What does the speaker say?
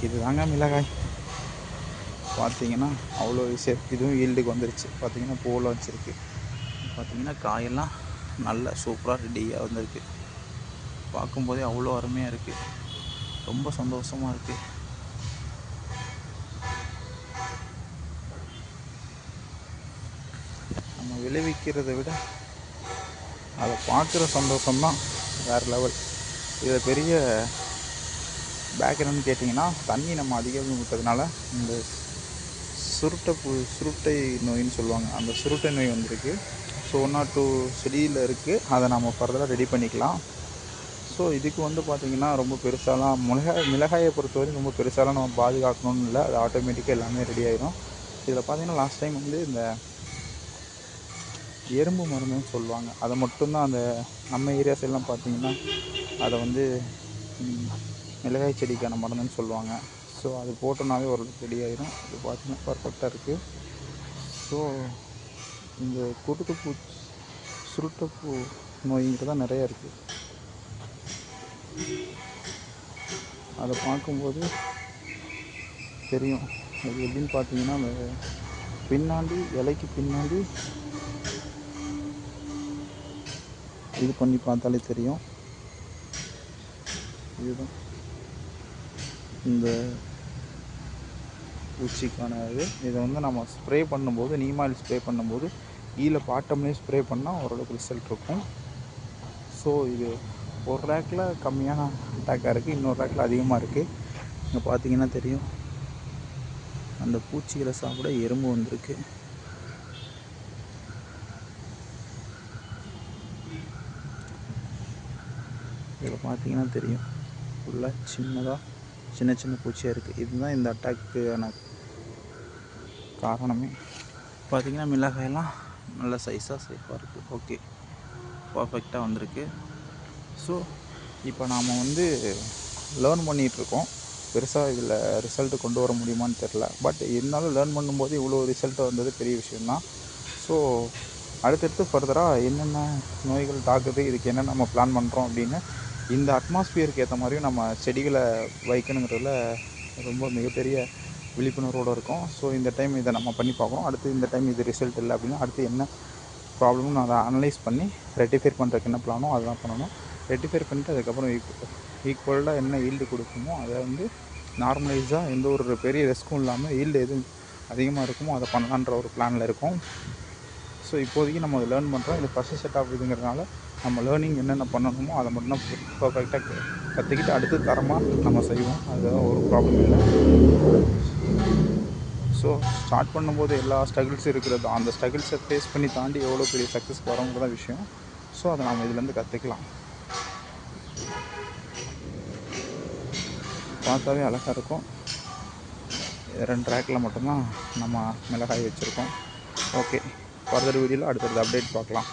இது தாங்க மிளகாய். பார்த்தீங்கன்னா அவ்வளோ இதுவும் ஈல்டுக்கு வந்துருச்சு. பார்த்தீங்கன்னா பூவில் வச்சுருக்கு. பார்த்தீங்கன்னா காயெல்லாம் நல்லா சூப்பராக ரெடியாக வந்திருக்கு. பார்க்கும்போதே அவ்வளோ அருமையாக இருக்குது. ரொம்ப சந்தோஷமாக இருக்குது. நம்ம விளைவிக்கிறத விட அதை பார்க்குற சந்தோஷம்தான் வேறு லெவல். இதில் பெரிய பேக் என்னன்னு கேட்டிங்கன்னா, தண்ணி நம்ம அதிகமாக விட்டதுனால இந்த சுருட்டை நோயின்னு சொல்லுவாங்க, அந்த சுருட்டை நோய் வந்திருக்கு. ஸோ 1 or 2 செடியில் இருக்குது. அதை நம்ம ஃபர்தராக ரெடி பண்ணிக்கலாம். ஸோ இதுக்கு பார்த்திங்கன்னா ரொம்ப பெருசாலாம் மிளகாயை பொறுத்தவரைக்கும் ரொம்ப பெருசாலாம் நம்ம பாதுகாக்கணும்னு இல்லை. அது ஆட்டோமேட்டிக்காக எல்லாமே ரெடி ஆகிடும். இதில் பார்த்திங்கன்னா லாஸ்ட் டைம் இந்த எறும்பு மருந்துன்னு சொல்லுவாங்க. அதை மட்டும்தான் அந்த நம்ம ஏரியா சைட்லாம் பார்த்திங்கன்னா அதை மிளகாய் செடிக்கான மருந்துன்னு சொல்லுவாங்க. ஸோ அது போட்டோன்னாவே ஓரளவுக்கு ரெடி ஆகிடும். இது பார்த்திங்கன்னா பர்ஃபெக்டாக இருக்குது. ஸோ இந்த சுருட்டைப்பூ நோய்ங்கிறது தான் நிறையா இருக்குது. அதை பார்க்கும்போது தெரியும். அது எப்படின்னு பார்த்தீங்கன்னா, அந்த பின்னாடி இலைக்கு பின்னாடி இது பண்ணி பார்த்தாலே தெரியும். இதுதான் இந்த பூச்சிக்கான இது. இதை நம்ம ஸ்ப்ரே பண்ணும்போது, நீம் ஆயில் ஸ்ப்ரே பண்ணும்போது ஈல பாட்டம்லேயே ஸ்ப்ரே பண்ணால் ஓரளவுக்கு ரிசல்ட் இருக்கும். ஸோ இது ஒரு ரேக்கில் கம்மியான அட்டாக்காக இருக்குது, இன்னொரு ரேக்கில் அதிகமாக இருக்குது. இங்கே பார்த்தீங்கன்னா தெரியும், அந்த பூச்சிகளை சாப்பிட எறும்பு வந்திருக்கு. இதில் பார்த்தீங்கன்னா தெரியும், ஃபுல்லாக சின்ன சின்ன பூச்சியாக இருக்குது. இதுதான் இந்த அட்டாக்குக்கான காரணமே. பார்த்திங்கன்னா மிளகாயெல்லாம் நல்ல சைஸாக சேஃபாக இருக்குது. ஓகே, பர்ஃபெக்டாக வந்திருக்கு. ஸோ இப்போ நாம் லேர்ன் பண்ணிகிட்ருக்கோம். பெருசாக இதில் ரிசல்ட்டு கொண்டு வர முடியுமான்னு தெரில. பட் இருந்தாலும் லேர்ன் பண்ணும்போது இவ்வளோ ரிசல்ட்டு வந்தது பெரிய விஷயந்தான். ஸோ அடுத்தடுத்து ஃபர்தராக என்னென்ன நோய்கள் தாக்குது, இதுக்கு என்ன நம்ம பிளான் பண்ணுறோம் அப்படின்னு இந்த அட்மாஸ்பியருக்கு ஏற்ற மாதிரியும் நம்ம செடிகளை வைக்கணுங்கிறதுல ரொம்ப மிகப்பெரிய விழிப்புணர்வோடு இருக்கும். ஸோ இந்த டைம் இதை நம்ம பண்ணி பார்க்குறோம். அடுத்து இந்த டைம் இது ரிசல்ட் இல்லை அப்படின்னா அடுத்து என்ன ப்ராப்ளம்னு நான் அதை அனலைஸ் பண்ணி ரெட்டிஃபை பண்ணுறதுக்கு என்ன பிளானோ அதெல்லாம் பண்ணணும். ரெட்டிஃபை பண்ணிவிட்டு அதுக்கப்புறம் ஈக்குவலாக என்ன ஈல்டு கொடுக்குமோ அதை நார்மலைஸாக எந்த ஒரு பெரிய ரிஸ்க்கும் இல்லாமல் ஈல்டு எது அதிகமாக இருக்குமோ அதை பண்ணலான்ற ஒரு பிளானில் இருக்கும். ஸோ இப்போதைக்கு நம்ம அதை லேர்ன் பண்ணுறோம். இது ஃபஸ்ட்டு செட் ஆஃப் இதுங்கிறதுனால நம்ம லேர்னிங் என்னென்ன பண்ணணுமோ அதை மட்டும் தான் பர்ஃபெக்டாக கற்றுக்கிட்டு அடுத்து தரமாக நம்ம செய்வோம். அதுதான் ஒரு ப்ராப்ளம் இல்லை. ஸோ ஸ்டார்ட் பண்ணும்போது எல்லா ஸ்ட்ரகிள்ஸும் இருக்கிறது, அந்த ஸ்ட்ரகிள்ஸை ஃபேஸ் பண்ணி தாண்டி எவ்வளோ பெரிய சக்ஸஸ் வரோங்கிறத விஷயம். ஸோ அதை நம்ம இதுலேருந்து கற்றுக்கலாம். பார்த்தாவே அழகாக இருக்கும். 2 ட்ராக்கில் மட்டும்தான் நம்ம மிளகாய் வச்சுருக்கோம். ஓகே, ஃபர்தர் வீடியோவில் அடுத்தடுத்த அப்டேட் பார்க்கலாம்.